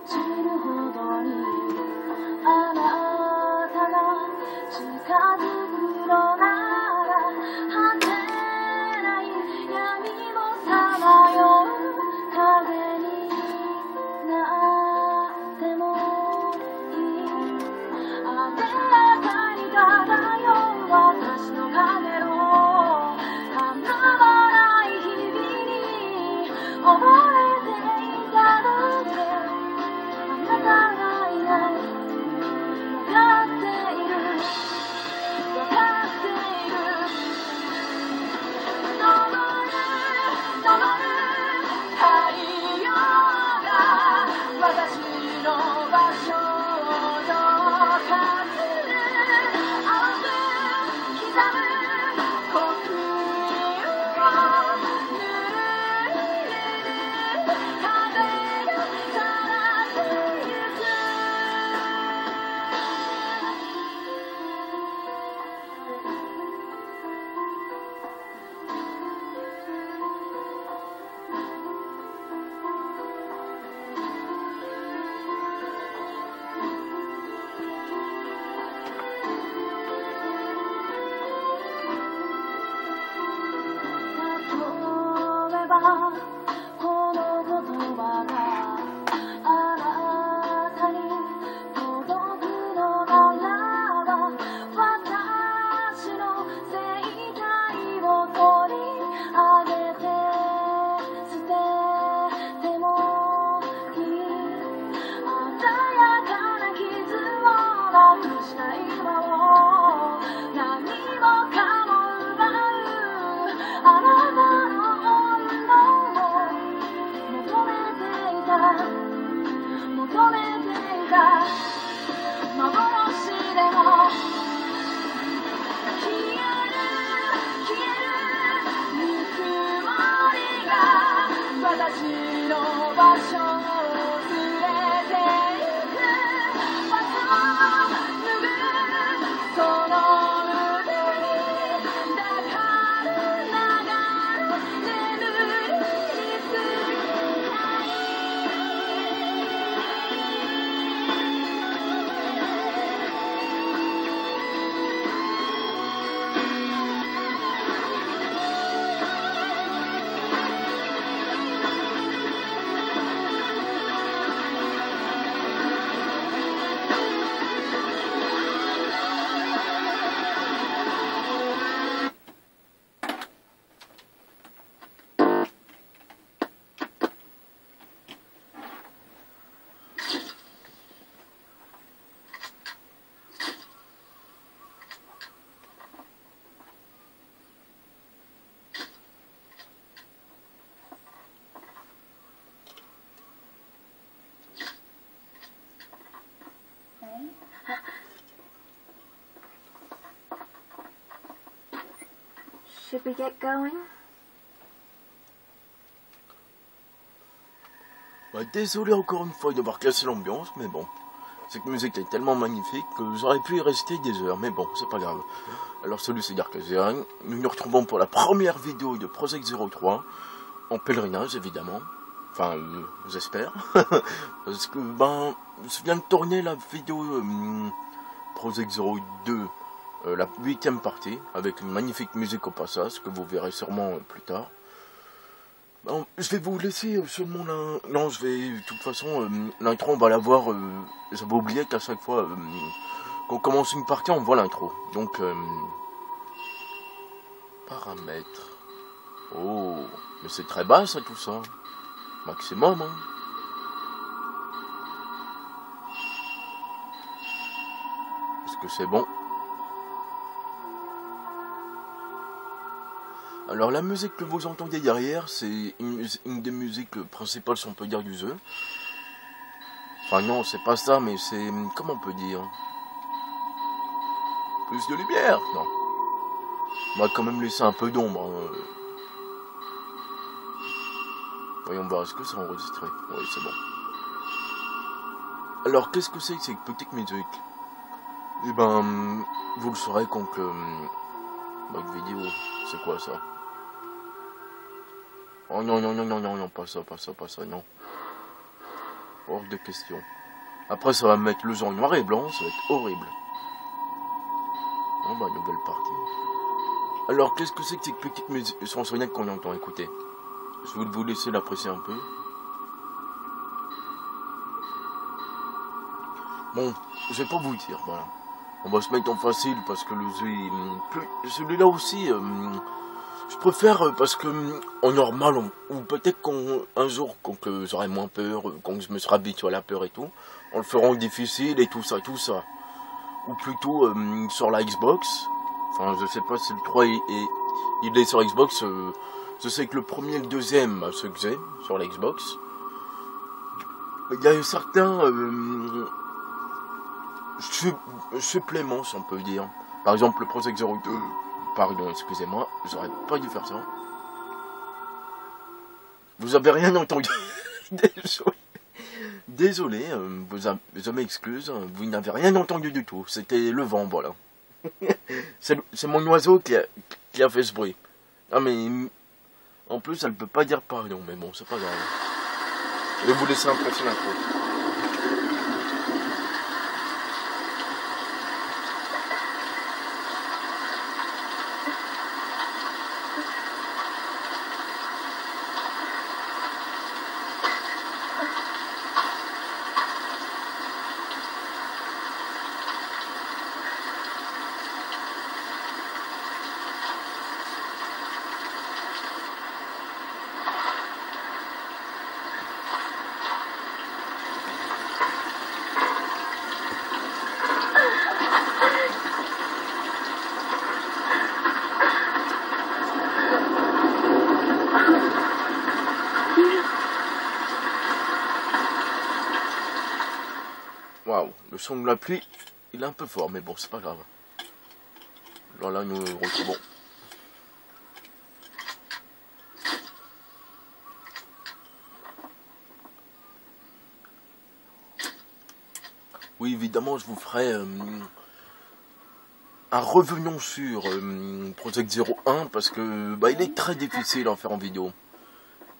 散るほどにあなたが近づくのなら果てない闇をさまよう風になってもいいあでやかに漂う私の影の叶わない日々に溺れていたなんてあなたがいない分かっている分かっている昇る昇る太陽が私の場所をどかする青く刻む呼吸をぬるぬる風がさらってゆく例えばこの言葉があなたに届くのならば私の生態を取り上げて捨ててもいい鮮やかな傷をなくした今を何もかも奪うあなたの温度を求めていた求めていた幻でも消える消えるぬくもりが私の場所を連れて行くバスを脱ぐその胸にだからながら眠りにつきたいShould we get going? Ouais, désolé encore une fois d'avoir cassé l'ambiance, mais bon, cette musique est tellement magnifique que j'aurais pu y rester des heures, mais bon, c'est pas grave. Alors salut, c'est Darkasian, nous nous retrouvons pour la première vidéo de Project 03, en pèlerinage évidemment, enfin, j'espère, parce que, ben, je viens de tourner la vidéo Project 02, la 8e partie, avec une magnifique musique au passage, que vous verrez sûrement plus tard. Bon, je vais vous laisser seulement la... Non, je vais... De toute façon, l'intro, on va la voir... J'avais oublié qu'à chaque fois qu'on commence une partie, on voit l'intro. Donc, paramètres. Oh, mais c'est très bas, ça, tout ça. Maximum, hein. Est-ce que c'est bon? Alors la musique que vous entendez derrière, c'est une des musiques principales, si on peut dire, du jeu. Enfin non, c'est pas ça, mais c'est... Comment on peut dire? Plus de lumière? Non. On va quand même laisser un peu d'ombre. Hein. Voyons voir, est-ce que c'est enregistré? Oui, c'est bon. Alors, qu'est-ce que c'est que cette petite musique? Eh ben, vous le saurez quand que... Votre vidéo, c'est quoi ça? Oh non, non, non, non, non, non, pas ça, pas ça, pas ça, non. hors de question. Après, ça va mettre le genre noir et blanc, ça va être horrible. Bon, bah, nouvelle partie. Alors, qu'est-ce que c'est que cette petite musique chansonnette qu'on entend écouter? Je vais vous laisser l'apprécier un peu. Bon, je vais pas vous le dire, voilà. On va se mettre en facile parce que celui-là aussi, je préfère parce que en normal, ou peut-être qu'un jour, quand j'aurai moins peur, quand je me serai habitué à la peur et tout, on le fera en difficile et tout ça. Ou plutôt sur la Xbox. Enfin, je sais pas si le 3 il est sur Xbox. Je sais que le premier et le deuxième, ceux que j'ai sur la Xbox. Mais il y a eu certains suppléments, si on peut dire. Par exemple, le Project Zero 2. Pardon, excusez-moi, j'aurais pas dû faire ça. Vous avez rien entendu. Désolé, je m'excuse, vous n'avez rien entendu du tout. C'était le vent, voilà. C'est mon oiseau qui a fait ce bruit. Ah mais en plus elle peut pas dire pardon, mais bon c'est pas grave. Je vais vous laisser impressionner un peu. Waouh, le son de la pluie, il est un peu fort, mais bon, c'est pas grave. Alors là, nous retrouvons. Oui, évidemment, je vous ferai un revenons sur Project Zero 1 parce que bah, il est très difficile à faire en vidéo.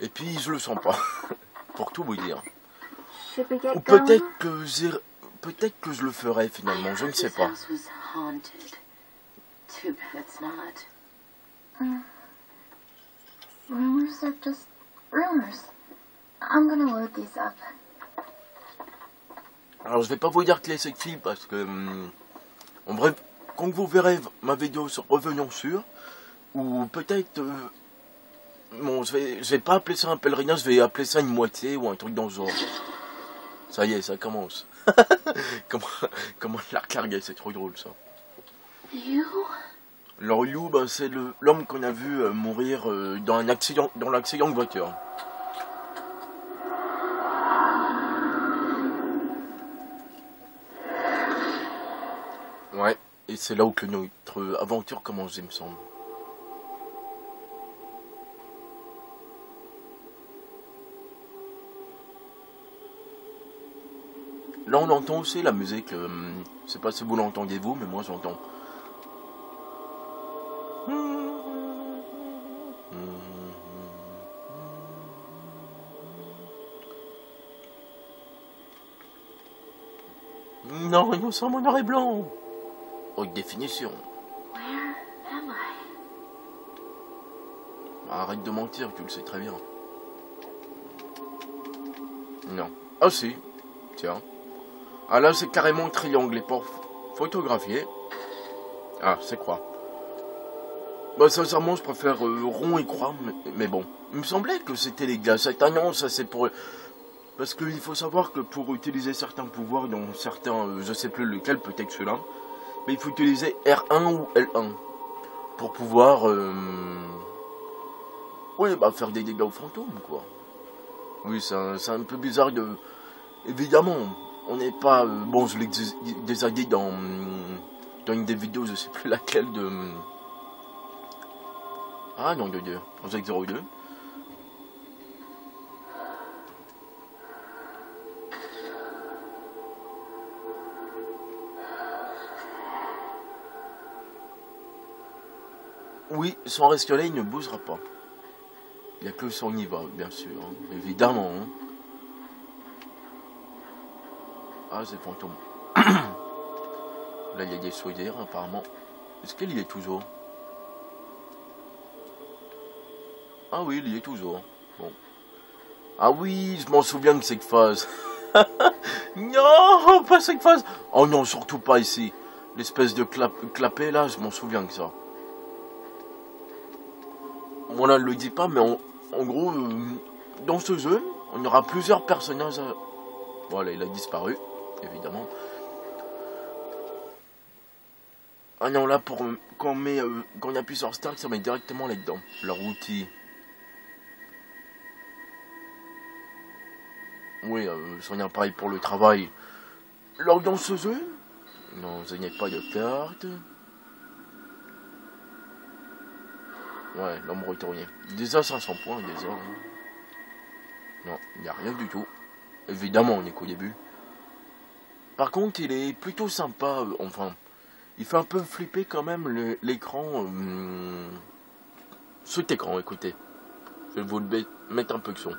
Et puis, je le sens pas, pour tout vous dire. Ou peut-être que je le ferai finalement, je ne sais pas. Rumors are just rumors. I'm gonna load these up. Alors je vais pas vous dire que c'est qui parce que en vrai, quand vous verrez ma vidéo sur Revenons sur, ou peut-être bon, je vais pas appeler ça un pèlerinage, je vais appeler ça une moitié ou un truc dans ce genre. Ça y est, ça commence. comment la recarguer, c'est trop drôle ça. Alors You, ben, c'est l'homme qu'on a vu mourir dans l'accident de voiture. Ouais, et c'est là où que notre aventure commence, il me semble. Là on entend aussi la musique, je sais pas si vous l'entendez vous, mais moi j'entends. Non, il nous semble en noir et blanc. Haute définition. Arrête de mentir, tu le sais très bien. Non. Ah si, tiens. Ah là c'est carrément triangle et pour photographier. Ah, c'est croix. Bah sincèrement je préfère rond et croix, mais bon. Il me semblait que c'était les glaces. Ah non, ça c'est pour... Parce qu'il faut savoir que pour utiliser certains pouvoirs dans certains... je sais plus lequel, peut-être celui-là. Mais il faut utiliser R1 ou L1. Pour pouvoir... ouais, bah faire des dégâts aux fantômes, quoi. Oui, c'est un peu bizarre de... Évidemment, on n'est pas... bon, je l'ai déjà dit dans une des vidéos, je sais plus laquelle de... Ah non, de Project Zero 2. Oui, son restolet, il ne bougera pas. Il n'y a que son y va, bien sûr, hein, évidemment. Hein. Ah, c'est fantôme. Là, il y a des soudires, apparemment. Est-ce qu'il y est toujours? Ah oui, il y est toujours. Bon. Ah oui, je m'en souviens de cette phase. Non, pas cette phase. Oh non, surtout pas ici. L'espèce de clapet là, je m'en souviens que ça. Voilà, ne le dit pas, mais en gros, dans ce jeu, on aura plusieurs personnages. Voilà, il a disparu, évidemment. Ah non, là, quand on appuie sur Start, ça met directement là-dedans. Leur outil. Oui, c'en est pareil pour le travail. Alors, dans ce jeu, non, il n'y a pas de carte. Ouais, l'homme retourné. Déjà 500 points, déjà. Non, il n'y a rien du tout. Évidemment, on est qu'au début. Par contre, il est plutôt sympa, enfin. Il fait un peu flipper quand même l'écran. Cet écran, écoutez. Je vais vous le mettre un peu de son.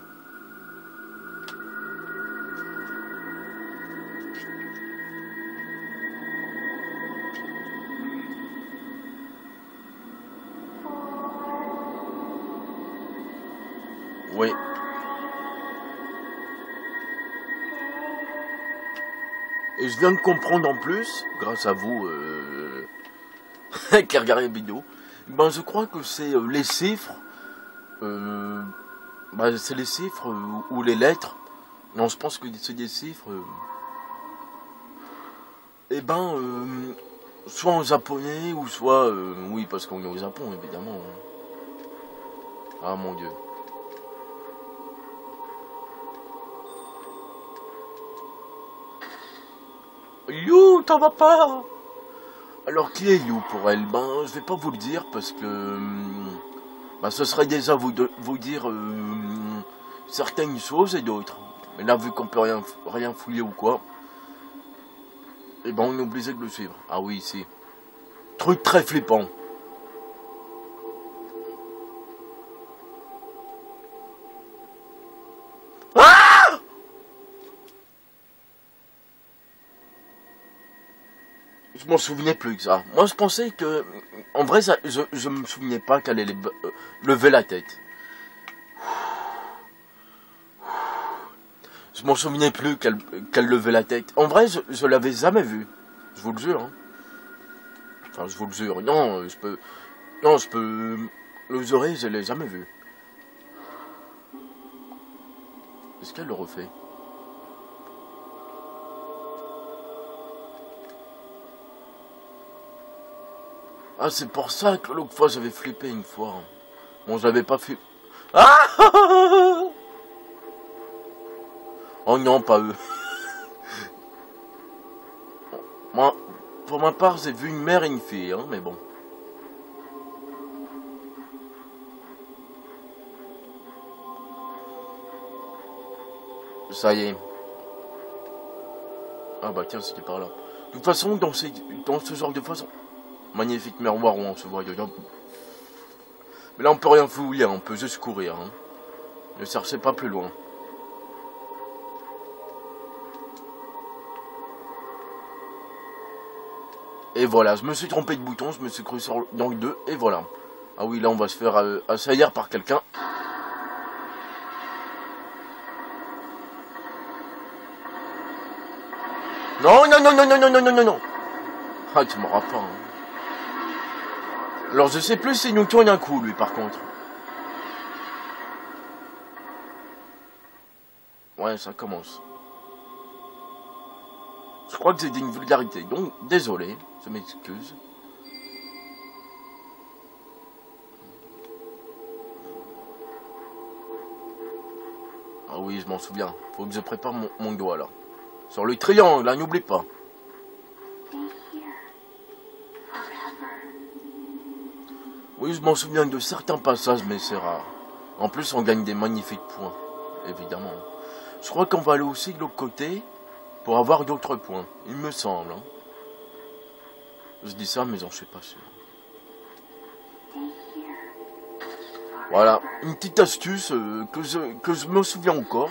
Oui. Et je viens de comprendre en plus, grâce à vous, qui regardez la vidéo, ben je crois que c'est les chiffres, c'est les chiffres ou les lettres. Non, je pense que c'est des chiffres. Soit en japonais ou soit, oui, parce qu'on est au Japon, évidemment. Ah mon Dieu. You, t'en vas pas? Alors qui est You pour elle? Ben, je vais pas vous le dire parce que ce serait déjà vous dire certaines choses et d'autres. Mais là, vu qu'on peut rien fouiller ou quoi, et ben on est obligé de le suivre. Ah oui, c'est truc très flippant. Je m'en souvenais plus que ça. Moi, je pensais que... En vrai, je me souvenais pas qu'elle allait lever la tête. Je m'en souvenais plus qu'elle levait la tête. En vrai, je l'avais jamais vue. Je vous le jure. Hein. Enfin, je vous le jure. Non, je peux... Non, je peux... Le jurer, je l'ai jamais vue. Est-ce qu'elle le refait? Ah, c'est pour ça que l'autre fois j'avais flippé une fois. Bon, j'avais pas fait... Ah! Oh non, pas eux. Moi, pour ma part, j'ai vu une mère et une fille, hein, mais bon. Ça y est. Ah bah tiens, c'était par là. De toute façon, dans ce genre de façon... Magnifique miroir où on se voit dedans. Mais là, on peut rien fouiller, on peut juste courir. Hein. Ne cherchez pas plus loin. Et voilà, je me suis trompé de bouton, je me suis cru dans le 2, et voilà. Ah oui, là, on va se faire assaillir par quelqu'un. Non, non, non, non, non, non, non, non, non, non. Ah, tu m'auras pas. Hein. Alors, je sais plus s'il nous tourne un coup, lui, par contre. Ouais, ça commence. Je crois que c'était une vulgarité, donc désolé, je m'excuse. Ah oui, je m'en souviens. Faut que je prépare mon doigt, là. Sur le triangle, là, n'oublie pas. Oui, je m'en souviens de certains passages, mais c'est rare. En plus, on gagne des magnifiques points, évidemment. Je crois qu'on va aller aussi de l'autre côté pour avoir d'autres points, il me semble. Hein. Je dis ça, mais j'en suis pas sûr. Voilà, une petite astuce que je me souviens encore.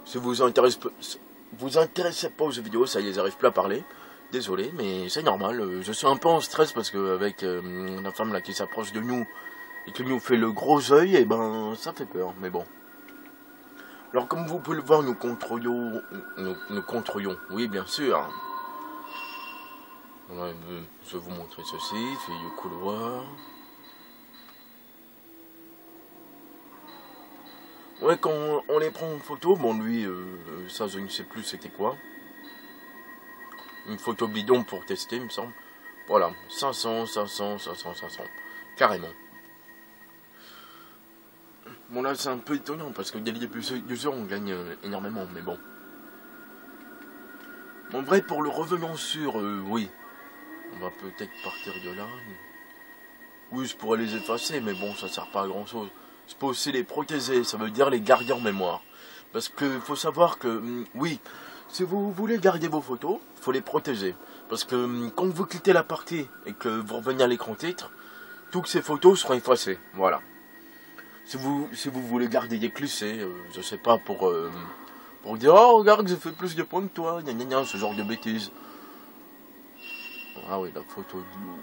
Si vous intéressez pas aux jeux vidéo, ça y est, j'arrive plus à parler. Désolé, mais c'est normal. Je suis un peu en stress parce que avec la femme là qui s'approche de nous et qui nous fait le gros œil, et ben ça fait peur. Mais bon. Alors comme vous pouvez le voir, nous contrôlions, oui bien sûr. Ouais, je vais vous montrer ceci, fille du couloir. Ouais, quand on les prend en photo, bon lui, ça je ne sais plus c'était quoi. Une photo bidon pour tester, il me semble. Voilà, 500, 500, 500, 500. Carrément. Bon là c'est un peu étonnant parce que dès le début du jeu on gagne énormément, mais bon. En vrai, pour le revenant sur, oui. On va peut-être partir de là. Oui, je pourrais les effacer, mais bon, ça sert pas à grand chose. Je peux aussi les protéger, ça veut dire les garder en mémoire. Parce que faut savoir que, oui, si vous voulez garder vos photos, faut les protéger. Parce que quand vous quittez la partie et que vous revenez à l'écran titre, toutes ces photos seront effacées. Voilà. Si vous voulez garder des clichés, je sais pas, pour dire, oh regarde, j'ai fait plus de points que toi, gna gna gna, ce genre de bêtises. Ah oui, la photo de loup.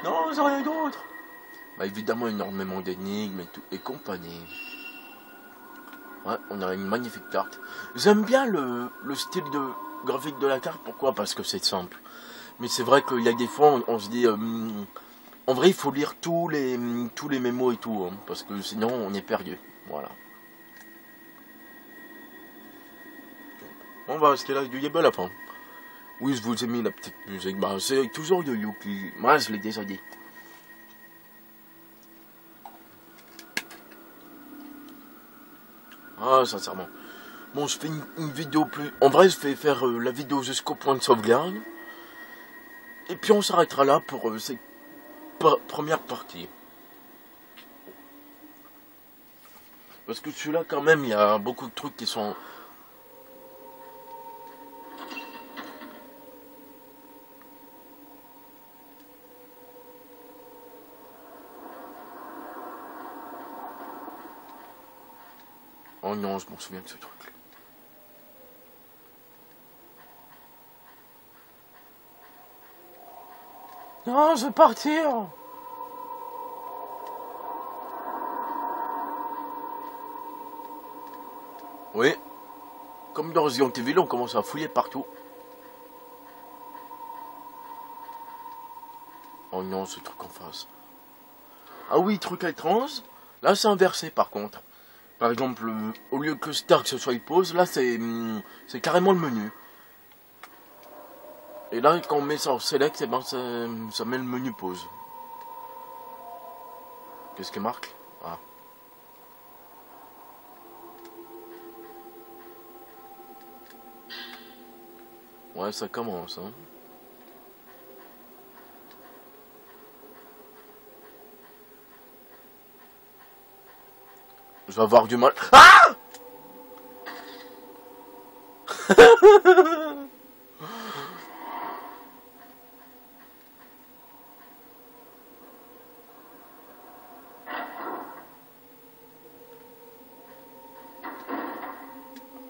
Non, j'ai rien d'autre. Bah évidemment, énormément d'énigmes et compagnie. Ouais, on a une magnifique carte. J'aime bien le style de graphique de la carte. Pourquoi? Parce que c'est simple. Mais c'est vrai qu'il y a des fois, on se dit... en vrai, il faut lire tous les mémos et tout. Hein, parce que sinon, on est perdu. Voilà. On va rester là du Yebel à la fin. Oui, je vous ai mis la petite musique. Bah, c'est toujours de Yuki. Moi, je l'ai déjà dit. Ah, sincèrement. Bon, je fais une vidéo plus... En vrai, je vais faire la vidéo jusqu'au point de sauvegarde. Et puis, on s'arrêtera là pour cette première partie. Parce que celui-là, quand même, il y a beaucoup de trucs qui sont... Oh non, je m'en souviens de ce truc. Non, je vais partir. Oui. Comme dans Resident Evil, on commence à fouiller partout. Oh non, ce truc en face. Ah oui, truc étrange. Là, c'est inversé par contre. Par exemple, au lieu que Start ce soit pause, là c'est carrément le menu. Et là, quand on met ça en select, et ben, ça met le menu pause. Qu'est-ce qui marque? Ah. Ouais, ça commence, hein. Je vais avoir du mal. Ah!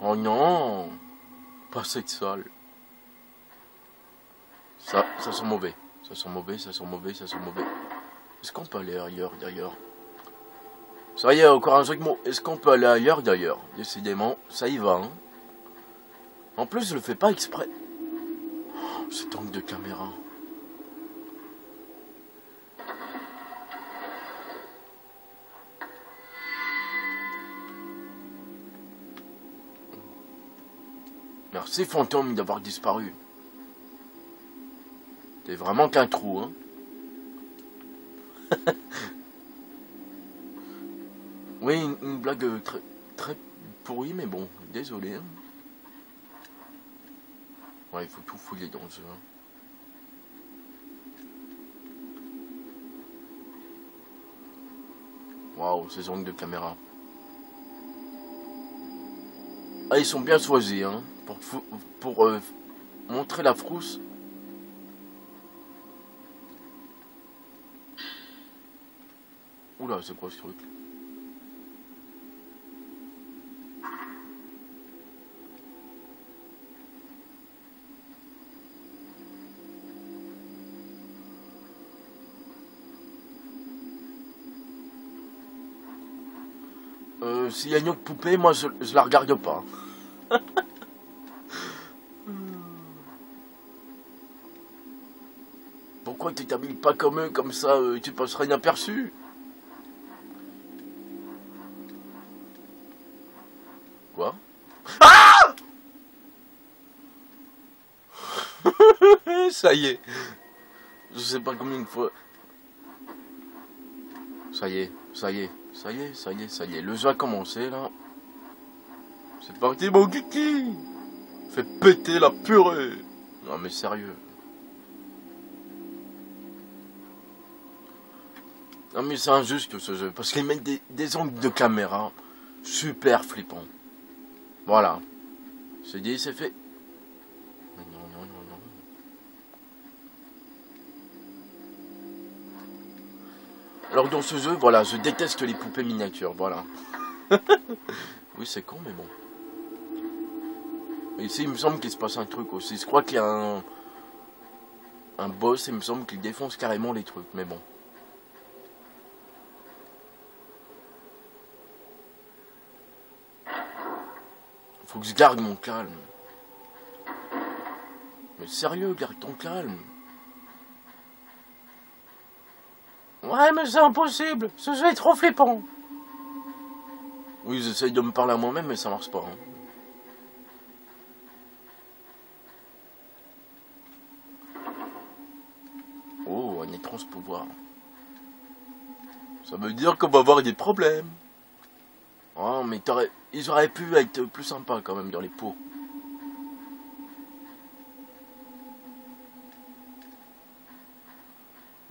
Oh non! Pas cette salle. Ça sent mauvais. Ça sent mauvais, ça sent mauvais, ça sent mauvais. Est-ce qu'on peut aller ailleurs, d'ailleurs? Ça y est, encore un truc mot. Est-ce qu'on peut aller ailleurs, d'ailleurs? Décidément, ça y va, hein. En plus, je le fais pas exprès. Oh, cet angle de caméra. Merci, fantôme, d'avoir disparu. T'es vraiment qu'un trou, hein. Oui, une blague très pourrie, mais bon, désolé. Hein. Ouais, il faut tout fouiller dans le jeu. Hein. Waouh, ces angles de caméra. Ah, ils sont bien choisis, hein, pour montrer la frousse. Oula, c'est quoi ce truc? S'il y a une autre poupée, moi je la regarde pas. Pourquoi tu t'habilles pas comme eux, comme ça, tu passeras inaperçu? Quoi? Ah! Ça y est. Je sais pas combien de fois. Ça y est, ça y est, ça y est, ça y est, ça y est. Le jeu a commencé là. C'est parti mon kiki. Fais péter la purée. Non mais sérieux. Non mais c'est injuste ce jeu. Parce qu'ils mettent des angles de caméra super flippants. Voilà. C'est dit, c'est fait. Non, non, non, non. Alors dans ce jeu, voilà, je déteste les poupées miniatures, voilà. Oui, c'est con, mais bon. Ici, il me semble qu'il se passe un truc aussi. Je crois qu'il y a un boss, il me semble qu'il défonce carrément les trucs, mais bon. Faut que je garde mon calme. Mais sérieux, garde ton calme. Ouais, mais c'est impossible. Ce jeu est trop flippant. Oui, j'essaye de me parler à moi-même, mais ça marche pas. Hein. Oh, un étrange pouvoir. Ça veut dire qu'on va avoir des problèmes. Oh, mais ils auraient pu être plus sympas quand même dans les pots.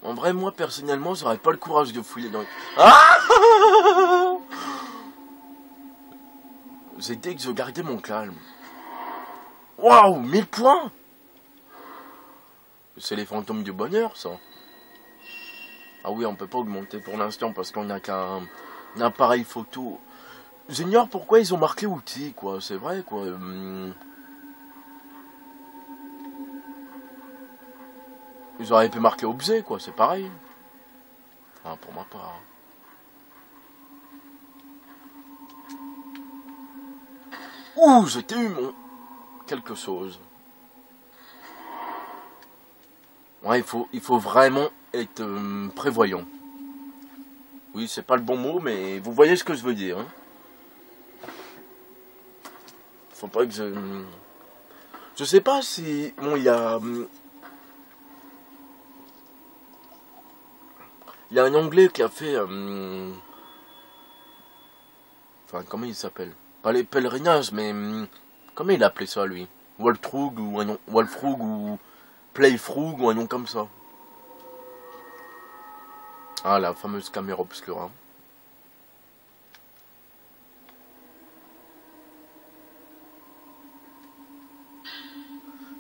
En vrai, moi, personnellement, j'aurais pas le courage de fouiller dans... Ah! C'était que je gardais mon calme. Waouh, 1000 points! C'est les fantômes du bonheur, ça. Ah oui, on peut pas augmenter pour l'instant parce qu'on n'a qu'un appareil photo. J'ignore pourquoi ils ont marqué outils, quoi. C'est vrai, quoi. Ils auraient pu marquer objet, quoi. C'est pareil. Enfin, pour ma part. Ouh, j'étais eu mon... quelque chose. Ouais, il faut vraiment être prévoyant. Oui, c'est pas le bon mot, mais vous voyez ce que je veux dire. Hein. Faut pas que je... Je sais pas si... Bon, il y a... Il y a un Anglais qui a fait... Enfin, comment il s'appelle? Pas les pèlerinages, mais... Comment il a appelé ça, lui? Walfrug ou un nom... Walfrug ou... Playfrug ou un nom comme ça. Ah, la fameuse caméra obscura.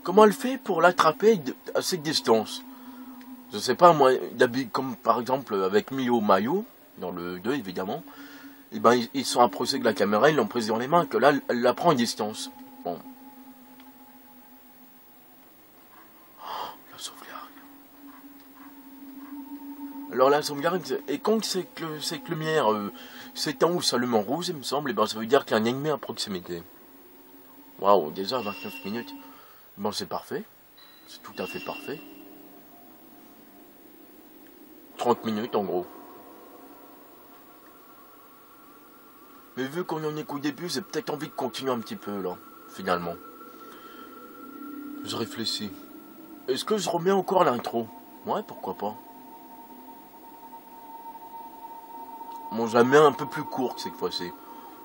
Comment elle fait pour l'attraper à cette distance? Je sais pas, moi, comme par exemple avec Mio Mayo, dans le 2 évidemment, et ben ils sont approchés de la caméra, ils l'ont prise dans les mains, que là, elle la prend à distance. Bon. Oh, la sauvegarde. Alors la sauvegarde, et quand cette lumière s'éteint ou s'allume en rouge, il me semble, et ben ça veut dire qu'il y a un ennemi à proximité. Waouh, déjà 29 minutes. Bon, c'est parfait. C'est tout à fait parfait. 30 minutes en gros. Mais vu qu'on en est qu'au début, j'ai peut-être envie de continuer un petit peu là, finalement. Je réfléchis. Est-ce que je remets encore l'intro? Ouais, pourquoi pas. Bon, je la mets un peu plus courte cette fois-ci.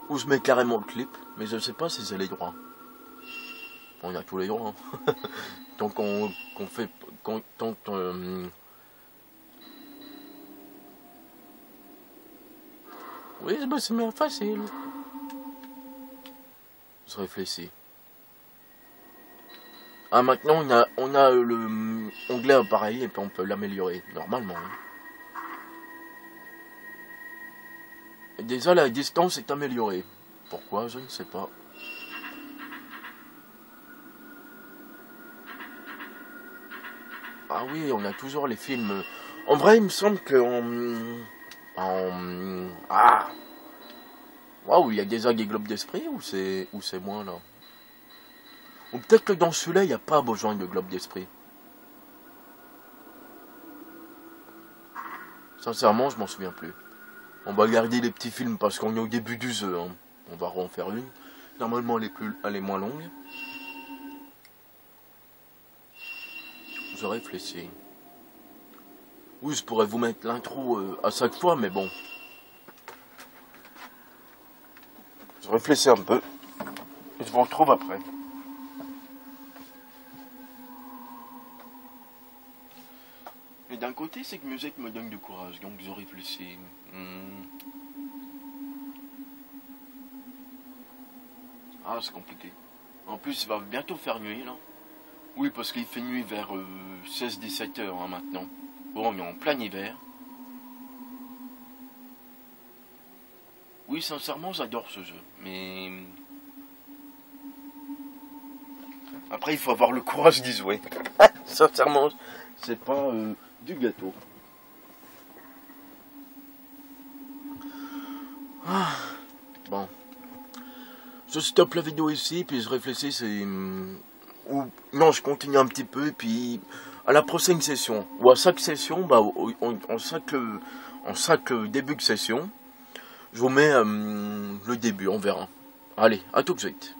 Ou je mets carrément le clip, mais je sais pas si c'est les droits. On a tous les droits. Hein. Tant qu'on fait... Tant Oui, c'est bien facile. Je réfléchis. Ah, maintenant on a le onglet appareil et puis on peut l'améliorer normalement. Déjà, la distance est améliorée. Pourquoi? Je ne sais pas. Ah oui, on a toujours les films. En vrai, il me semble que ah, waouh, il y a déjà des globes d'esprit ou c'est moins là. Ou peut-être que dans celui-là, il n'y a pas besoin de globe d'esprit. Sincèrement, je m'en souviens plus. On va garder les petits films parce qu'on est au début du jeu. Hein. On va en faire une. Normalement, elle est moins longue. Je réfléchis. Oui, je pourrais vous mettre l'intro à chaque fois, mais bon. Je réfléchis un peu. Et je vous retrouve après. Mais d'un côté, c'est que musique me donne du courage, donc je réfléchis. Ah, c'est compliqué. En plus, il va bientôt faire nuit, là. Oui, parce qu'il fait nuit vers 16-17 heures hein, maintenant. Bon, on est en plein hiver. Oui, sincèrement, j'adore ce jeu. Mais... après, il faut avoir le courage d'y jouer. Sincèrement, c'est pas du gâteau. Ah, bon. Je stoppe la vidéo ici, puis je réfléchis, c'est... ou non, je continue un petit peu, et puis à la prochaine session, ou à chaque session, bah, en chaque début de session, je vous mets le début, on verra. Allez, à tout de suite.